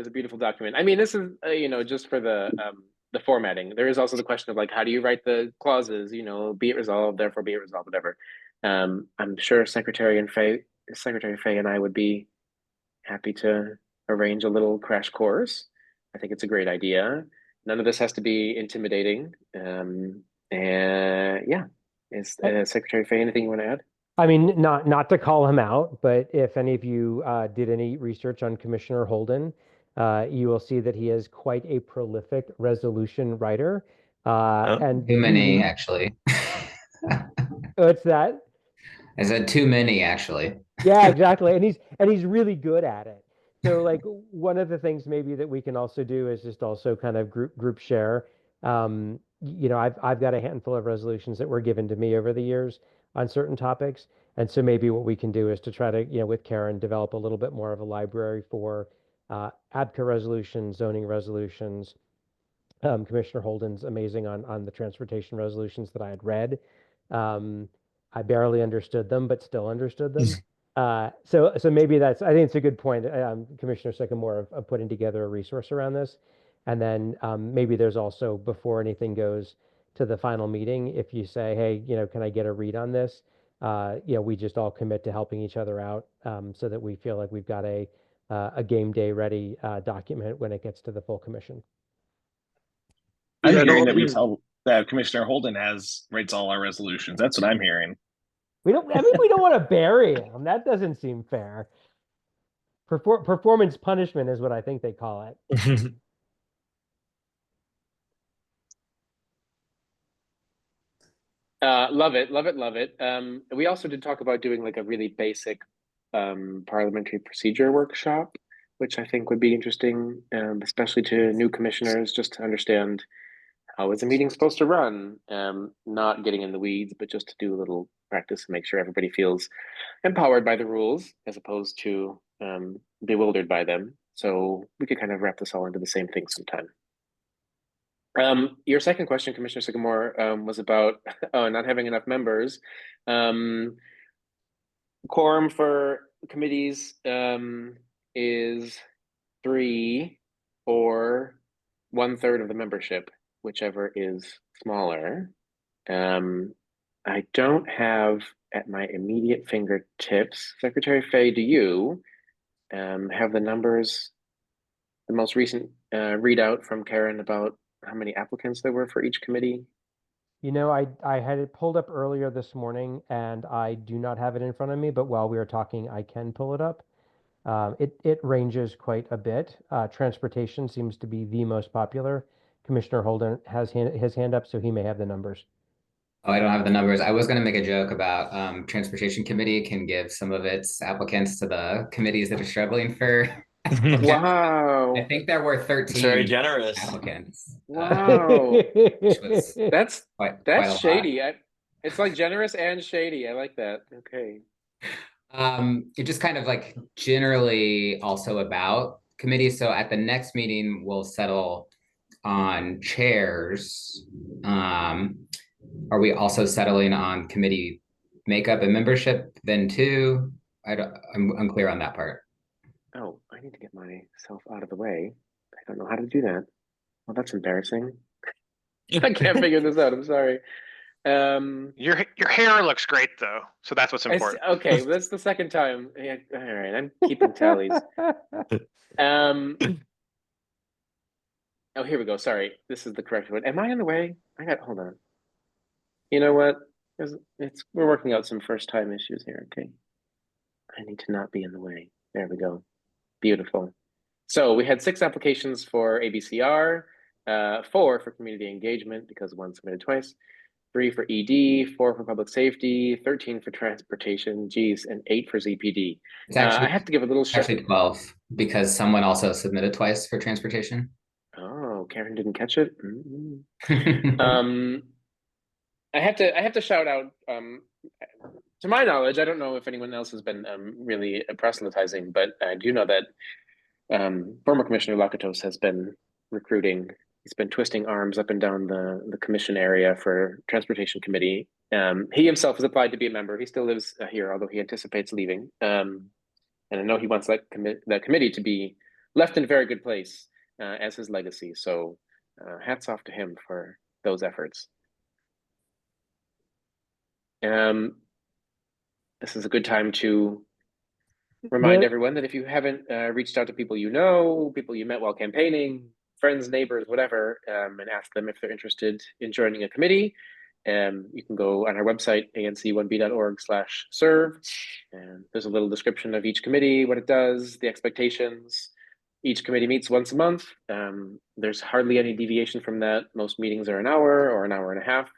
a beautiful document. I mean, this is, just for the formatting. There is also the question of like, how do you write the clauses, be it resolved, therefore be it resolved, whatever. I'm sure Secretary Fay and I would be happy to arrange a little crash course. I think it's a great idea. None of this has to be intimidating. And yeah, is Secretary Fay anything you want to add? I mean, not to call him out, but if any of you did any research on Commissioner Holden, you will see that he is quite a prolific resolution writer. And Too many, actually. What's that? I said too many, actually. Yeah, exactly. And he's really good at it. So like one of the things maybe that we can also do is just also kind of group share. I've got a handful of resolutions that were given to me over the years. on certain topics. And so maybe what we can do is to try to, with Karen, develop a little bit more of a library for ABCA resolutions, zoning resolutions. Commissioner Holden's amazing on the transportation resolutions that I had read. I barely understood them, but still understood them. So maybe I think it's a good point, Commissioner Sycamore, of putting together a resource around this. And then maybe there's also, before anything goes to the final meeting, if you say, hey, can I get a read on this? We just all commit to helping each other out so that we feel like we've got a game day ready document when it gets to the full commission. I'm Yeah, hearing no, that we tell that Commissioner Holden writes all our resolutions. That's what I'm hearing. We don't want to bury him. That doesn't seem fair. Performance punishment is what I think they call it. Love it, love it, love it. We also did talk about doing like a really basic parliamentary procedure workshop, which I think would be interesting, especially to new commissioners, just to understand how is a meeting supposed to run. Not getting in the weeds, but just to do a little practice and make sure everybody feels empowered by the rules as opposed to bewildered by them. So we could kind of wrap this all into the same thing sometime. Your second question, Commissioner Sycamore, was about not having enough members. Quorum for committees is 3 or 1/3 of the membership, whichever is smaller. I don't have at my immediate fingertips. Secretary Fay, do you have the numbers, the most recent readout from Karen about how many applicants there were for each committee? I had it pulled up earlier this morning, and I do not have it in front of me, but while we are talking, I can pull it up. It ranges quite a bit. Transportation seems to be the most popular. Commissioner Holden has his hand up, so he may have the numbers. Oh, I don't have the numbers. I was going to make a joke about Transportation Committee can give some of its applicants to the committees that are struggling for. Wow. I think there were 13 It's very generous. applicants. Wow. Which was That's quite a lot. shady. It's like generous and shady. I like that. Okay. It just kind of like generally also about committees. So at the next meeting, we'll settle on chairs. Are we also settling on committee makeup and membership then too? I'm unclear on that part. Oh, I need to get myself out of the way. I don't know how to do that. Well, that's embarrassing. I can't figure this out. I'm sorry. Your hair looks great though, so that's what's important. Okay, that's the second time. Yeah, all right, I'm keeping tallies. Oh, here we go. Sorry, this is the correct one. Am I in the way? Hold on. You know what? We're working out some first time issues here. Okay, I need to not be in the way. There we go. Beautiful. So we had 6 applications for ABCR, 4 for community engagement because one submitted twice, 3 for ED, 4 for public safety, 13 for transportation, geez, and 8 for ZPD. It's actually, I have to give a little actually 12 because someone also submitted twice for transportation. Oh, Karen didn't catch it. I have to shout out. To my knowledge, I don't know if anyone else has been really proselytizing, but I do know that former Commissioner Lakatos has been recruiting. He's been twisting arms up and down the commission area for Transportation Committee. He himself has applied to be a member. He still lives here, although he anticipates leaving. And I know he wants that committee to be left in a very good place as his legacy. So hats off to him for those efforts. This is a good time to remind everyone that if you haven't reached out to people you know, people you met while campaigning, friends, neighbors, whatever, and ask them if they're interested in joining a committee, you can go on our website, anc1b.org/serve, and there's a little description of each committee, what it does, the expectations. Each committee meets once a month. There's hardly any deviation from that. Most meetings are an hour or an hour and a half.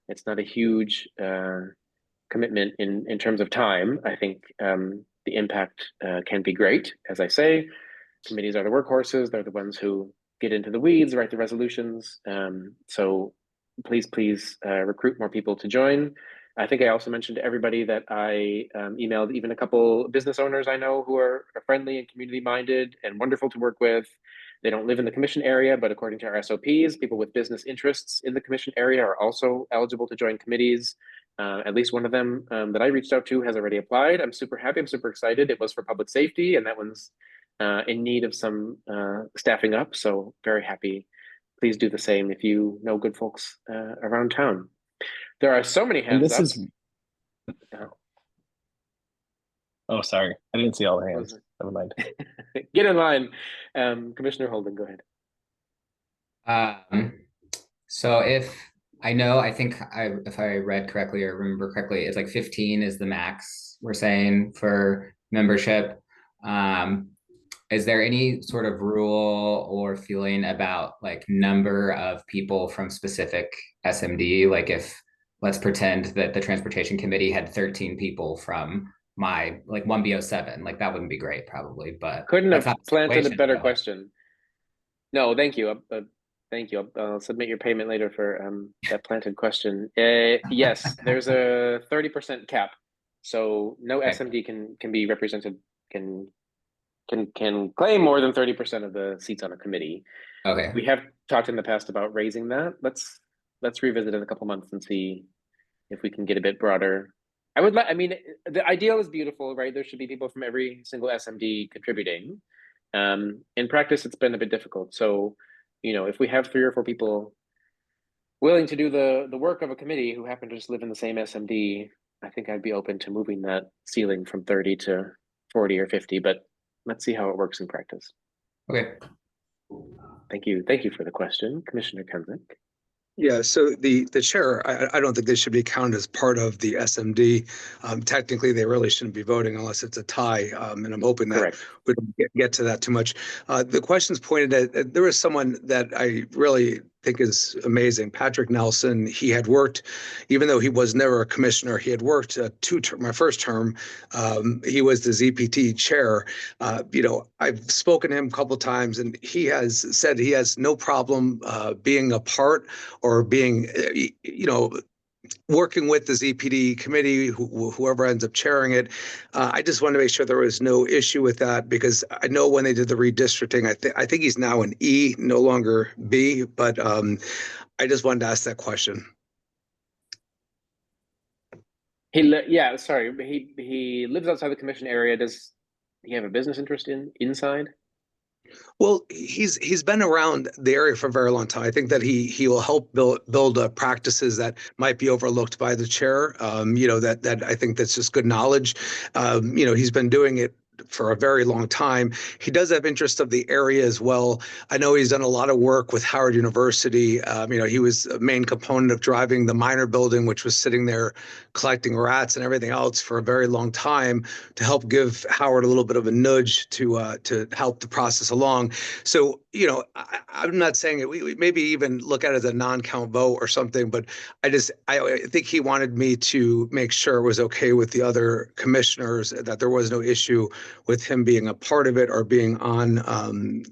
It's not a huge commitment in terms of time. I think the impact can be great. As I say, committees are the workhorses. They're the ones who get into the weeds, write the resolutions. So please recruit more people to join. I think I also mentioned to everybody that I emailed even a couple business owners I know who are friendly and community minded and wonderful to work with. They don't live in the commission area, but according to our SOPs, people with business interests in the commission area are also eligible to join committees. At least one of them that I reached out to has already applied. I'm super happy. I'm super excited. It was for public safety, and that one's in need of some staffing up. So very happy. Please do the same if you know good folks around town. There are so many And hands this up. is. Oh, sorry. I didn't see all the hands. Never mind. Get in line. Commissioner Holden, go ahead. So if I think if I read correctly or remember correctly, it's like 15 is the max we're saying for membership. Is there any sort of rule or feeling about like number of people from specific SMD? Like if let's pretend that the transportation committee had 13 people from my like 1B07, like that wouldn't be great probably, but Couldn't that's have not the planted a situation, better though. question. No, thank you. Thank you. I'll submit your payment later for that planted question. Yes, there's a 30% cap, so no Okay. SMD can be represented, can claim more than 30% of the seats on a committee. Okay. We have talked in the past about raising that. Let's revisit in a couple months and see if we can get a bit broader. I mean, the ideal is beautiful, right? There should be people from every single SMD contributing. In practice, it's been a bit difficult. So, if we have 3 or 4 people willing to do the work of a committee who happen to just live in the same SMD, I think I'd be open to moving that ceiling from 30 to 40 or 50, but let's see how it works in practice. Okay. Thank you for the question, Commissioner Kensick. Yeah, so the chair, I don't think they should be counted as part of the SMD. Technically, they really shouldn't be voting unless it's a tie, and I'm hoping that Correct. we don't get to that too much. The questions pointed at, there was someone that I really think is amazing, Patrick Nelson. He had worked, even though he was never a commissioner, he had worked my first term. He was the ZPT chair. I've spoken to him a couple of times, and he has said he has no problem being a part or being, working with the ZPD committee, whoever ends up chairing it. I just wanted to make sure there was no issue with that, because I know when they did the redistricting, I think he's now an E, no longer B, but I just wanted to ask that question. Sorry, he lives outside the commission area. Does he have a business interest inside? Well, he's been around the area for a very long time. I think that he will help build practices that might be overlooked by the chair. That I think that's just good knowledge. He's been doing it for a very long time. He does have interest of the area as well. I know he's done a lot of work with Howard University. He was a main component of driving the minor building, which was sitting there collecting rats and everything else for a very long time, to help give Howard a little bit of a nudge to help the process along. So, I'm not saying it, we maybe even look at it as a non-count vote or something, but I think he wanted me to make sure it was okay with the other commissioners, that there was no issue with him being a part of it or being on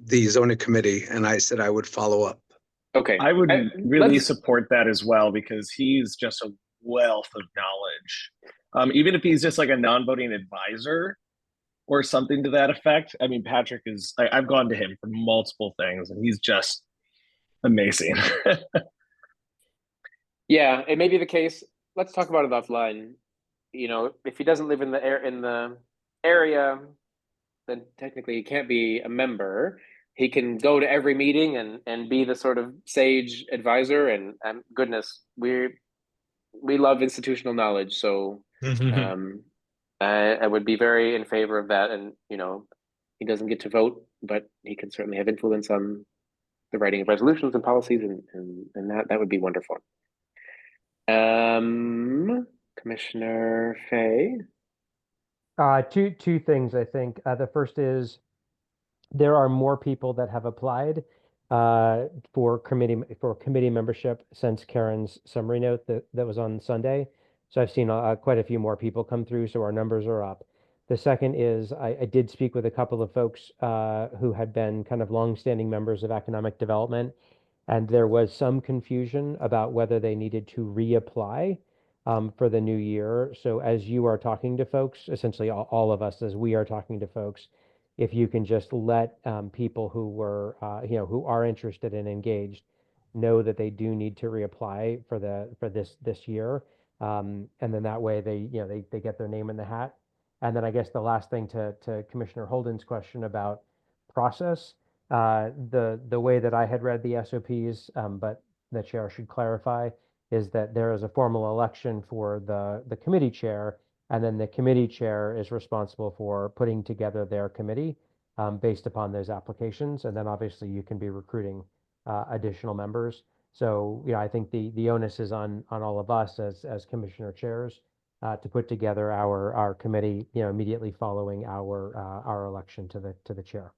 the zoning committee. And I said I would follow up. Okay. I would really support that as well, because he's just a wealth of knowledge. Even if he's just like a non-voting advisor or something to that effect. I mean, Patrick I've gone to him for multiple things, and he's just amazing. Yeah, it may be the case. Let's talk about it offline. If he doesn't live in the area, then technically he can't be a member. He can go to every meeting and be the sort of sage advisor. And goodness, we love institutional knowledge. So I would be very in favor of that. And he doesn't get to vote, but he can certainly have influence on the writing of resolutions and policies, and that would be wonderful. Commissioner Fay. Two things, I think. The first is there are more people that have applied for committee membership since Karen's summary note that was on Sunday. So I've seen quite a few more people come through, so our numbers are up. The second is I did speak with a couple of folks who had been kind of longstanding members of economic development, and there was some confusion about whether they needed to reapply for the new year. So as you are talking to folks, essentially all of us, as we are talking to folks, if you can just let people who were, who are interested and engaged, know that they do need to reapply for this year, and then that way they get their name in the hat. And then I guess the last thing to Commissioner Holden's question about process, the way that I had read the SOPs, but the chair should clarify, is that there is a formal election for the committee chair, and then the committee chair is responsible for putting together their committee based upon those applications. And then obviously you can be recruiting additional members. So, I think the onus is on all of us as commissioner chairs to put together our committee, immediately following our election to the chair.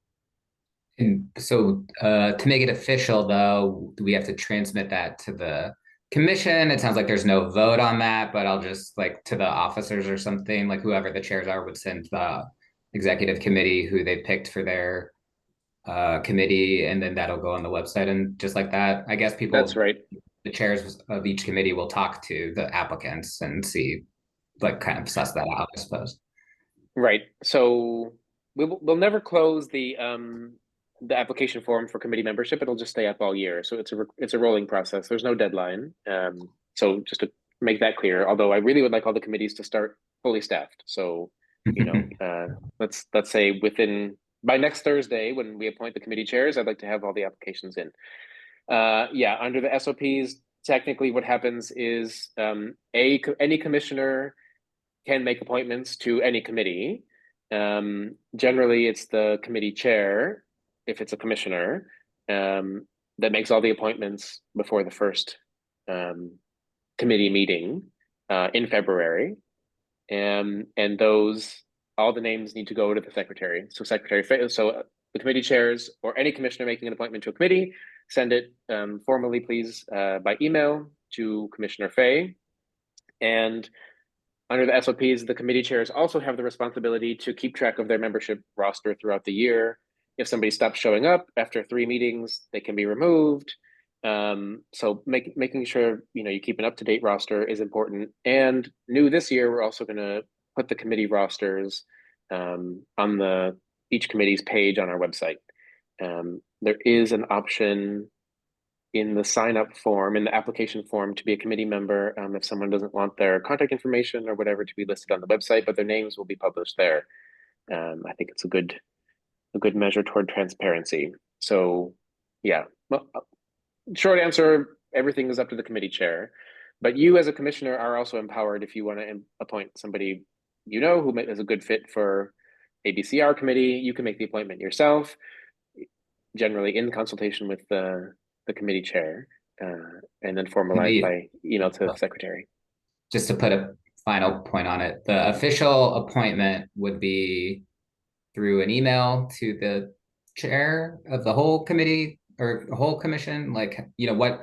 And so to make it official, though, do we have to transmit that to the commission? It sounds like there's no vote on that, but I'll just like to the officers or something, like whoever the chairs are would send the executive committee who they picked for their committee, and then that'll go on the website and just like that. I guess people, That's right. the chairs of each committee will talk to the applicants and see, like kind of suss that out, I suppose. Right. So we'll never close the application form for committee membership. It'll just stay up all year. So it's a rolling process. There's no deadline. So just to make that clear, although I really would like all the committees to start fully staffed. So, let's say by next Thursday, when we appoint the committee chairs, I'd like to have all the applications in. Under the SOPs, technically what happens is any commissioner can make appointments to any committee. Generally, it's the committee chair, if it's a commissioner, that makes all the appointments before the first committee meeting in February. And all the names need to go to the secretary. So the committee chairs or any commissioner making an appointment to a committee, send it formally, please, by email to Commissioner Fay. And under the SOPs, the committee chairs also have the responsibility to keep track of their membership roster throughout the year. If somebody stops showing up after 3 meetings, they can be removed. So making sure you keep an up-to-date roster is important. And new this year, we're also going to put the committee rosters on each committee's page on our website. There is an option in the sign-up form, in the application form, to be a committee member if someone doesn't want their contact information or whatever to be listed on the website, but their names will be published there. I think it's a good measure toward transparency. So, yeah. Well, short answer: everything is up to the committee chair, but you as a commissioner are also empowered if you want to appoint somebody who is a good fit for ABCR committee. You can make the appointment yourself, generally in consultation with the committee chair, and then formalized by email to the secretary. Just to put a final point on it, the official appointment would be through an email to the chair of the whole committee or whole commission. Like, what,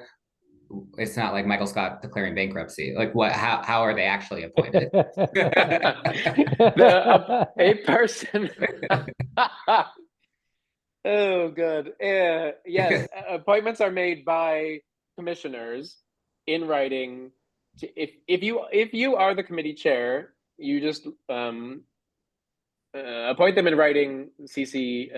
it's not like Michael Scott declaring bankruptcy. Like how are they actually appointed? A person. Oh, good. Yes, appointments are made by commissioners in writing. If you are the committee chair, you just appoint them in writing. CC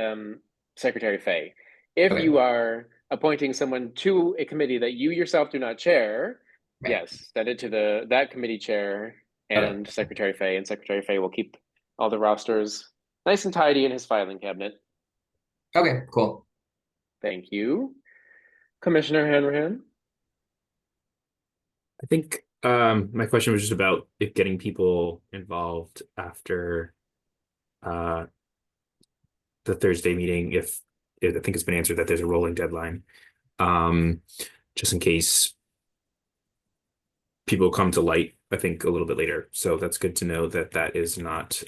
Secretary Fay. If you are appointing someone to a committee that you yourself do not chair, yes, send it to that committee chair and Secretary Fay, and Secretary Fay will keep all the rosters nice and tidy in his filing cabinet. Okay, cool. Thank you. Commissioner Hanrahan? I think my question was just about getting people involved after the Thursday meeting, if I think it's been answered that there's a rolling deadline, just in case people come to light, I think, a little bit later. So that's good to know that is not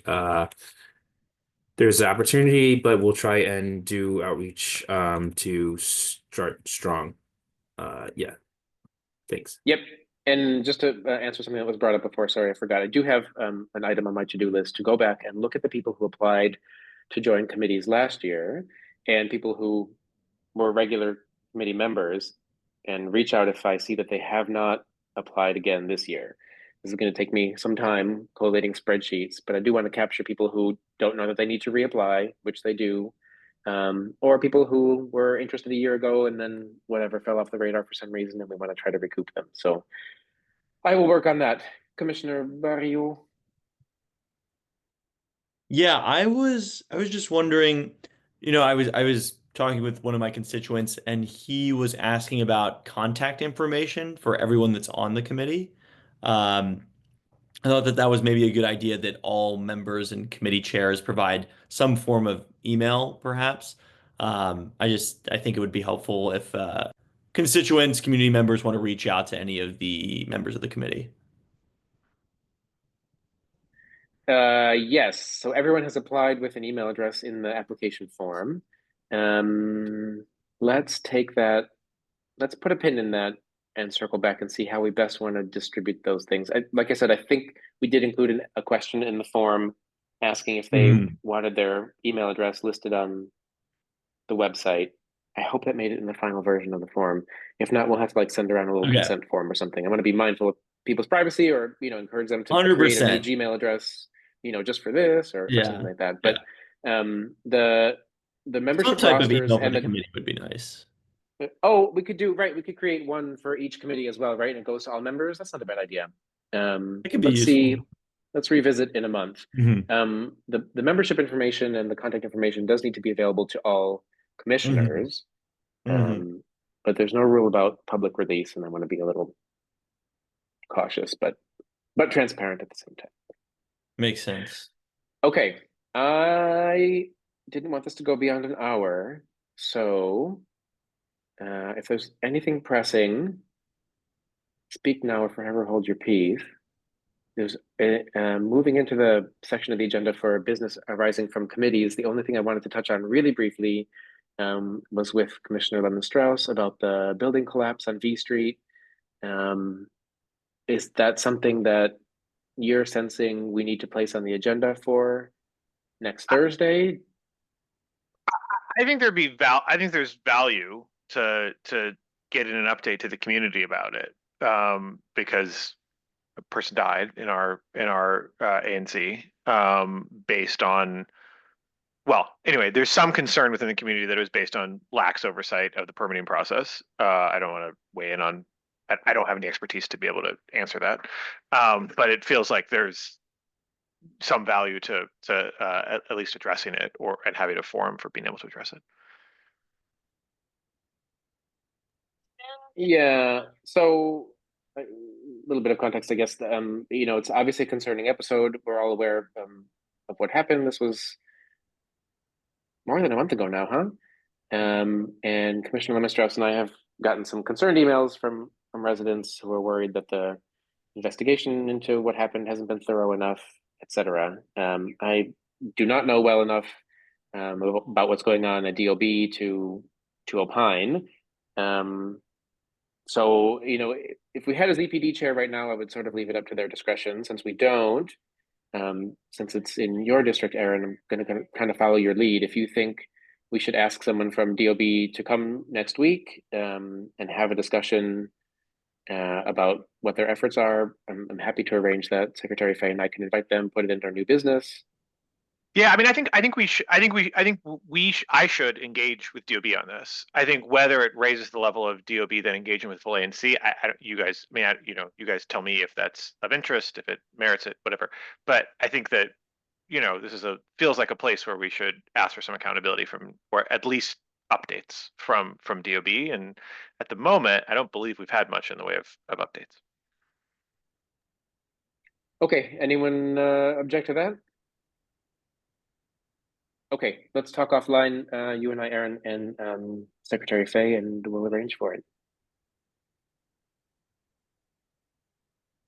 there's an opportunity, but we'll try and do outreach to start strong. Yeah, thanks. Yep. And just to answer something that was brought up before, sorry, I forgot. I do have an item on my to-do list to go back and look at the people who applied to join committees last year and people who were regular committee members, and reach out if I see that they have not applied again this year. This is going to take me some time collating spreadsheets, but I do want to capture people who don't know that they need to reapply, which they do, or people who were interested a year ago and then whatever fell off the radar for some reason, and we want to try to recoup them. So I will work on that. Commissioner Barrio. Yeah, I was just wondering, I was talking with one of my constituents and he was asking about contact information for everyone that's on the committee. Um, I thought that that was maybe a good idea that all members and committee chairs provide some form of email, perhaps. I think it would be helpful if constituents, community members want to reach out to any of the members of the committee. Yes, so everyone has applied with an email address in the application form. Let's take that, let's put a pin in that and circle back and see how we best want to distribute those things. Like I said, I think we did include a question in the form asking if they wanted their email address listed on the website. I hope that made it in the final version of the form. If not, we'll have to like send around a little Okay. consent form or something. I'm going to be mindful of people's privacy, or encourage them to create a new 100%. Gmail address, just for this or Yeah. something like that. But the Some membership type of rosters email for and the the committee would be nice. oh, we could do right. We could create one for each committee as well, right? And it goes to all members. That's not a bad idea. It could be Let's useful. see. Let's revisit in a month. Mhm. The membership information and the contact information does need to be available to all commissioners. Mhm. But there's no rule about public release, and I want to be a little cautious, but transparent at the same time. Makes sense. Okay, I didn't want this to go beyond an hour, so if there's anything pressing, speak now or forever hold your peace. There's moving into the section of the agenda for business arising from committees. The only thing I wanted to touch on really briefly was with Commissioner Lemon-Strauss about the building collapse on V Street. Is that something that you're sensing we need to place on the agenda for next Thursday? I think I think there's value to getting an update to the community about it, because a person died in our ANC, based on, well, anyway, there's some concern within the community that it was based on lax oversight of the permitting process. I don't want to weigh in on. I don't have any expertise to be able to answer that, but it feels like there's some value to at least addressing it, and having a forum for being able to address it. Yeah, so a little bit of context, I guess. It's obviously a concerning episode. We're all aware of what happened. This was more than a month ago now, huh? And Commissioner Lemon-Strauss and I have gotten some concerned emails from residents who are worried that the investigation into what happened hasn't been thorough enough, etc. I do not know well enough about what's going on at DOB to opine. So, if we had a ZPD chair right now, I would sort of leave it up to their discretion. Since we don't, since it's in your district, Aaron, I'm going to kind of follow your lead. If you think we should ask someone from DOB to come next week and have a discussion about what their efforts are, I'm happy to arrange that. Secretary Fay and I can invite them, put it into our new business. Yeah, I mean, I think I should engage with DOB on this. I think whether it raises the level of DOB then engaging with full ANC, you guys, you guys tell me if that's of interest, if it merits it, whatever. But I think that, this feels like a place where we should ask for some accountability from, or at least updates from DOB. And at the moment, I don't believe we've had much in the way of updates. Okay, anyone object to that? Okay, let's talk offline, you and I, Aaron, and Secretary Fay, and we'll arrange for it.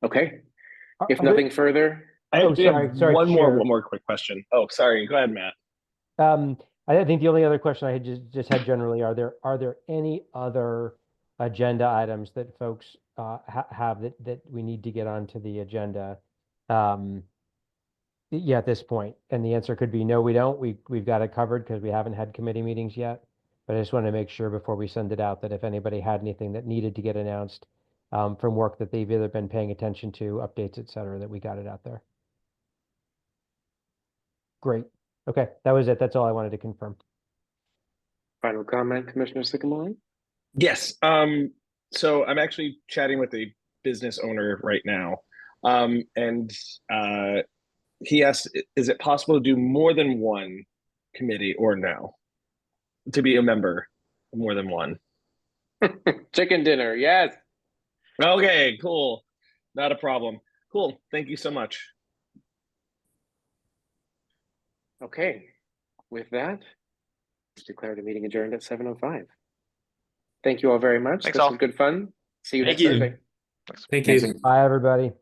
Okay, if nothing further. I Oh, actually have sorry, one Chair. more quick question. Oh, sorry. Go ahead, Matt. I think the only other question I had just had generally, are there any other agenda items that folks have that we need to get onto the agenda? Yeah, at this point, and the answer could be no, we don't. We've got it covered because we haven't had committee meetings yet. But I just want to make sure before we send it out that if anybody had anything that needed to get announced, from work that they've either been paying attention to, updates, et cetera, that we got it out there. Great. Okay, that was it. That's all I wanted to confirm. Final comment, Commissioner Sycamore? Yes. So I'm actually chatting with a business owner right now. And he asked, is it possible to do more than one committee or no? To be a member of more than one. Chicken dinner, yes. Okay, cool. Not a problem. Cool. Thank you so much. Okay, with that, declare the meeting adjourned at 7:05. Thank you all very much. Thanks This all. was good fun. See you Thank next you. Thursday. Thank Thanks. you. Bye, everybody.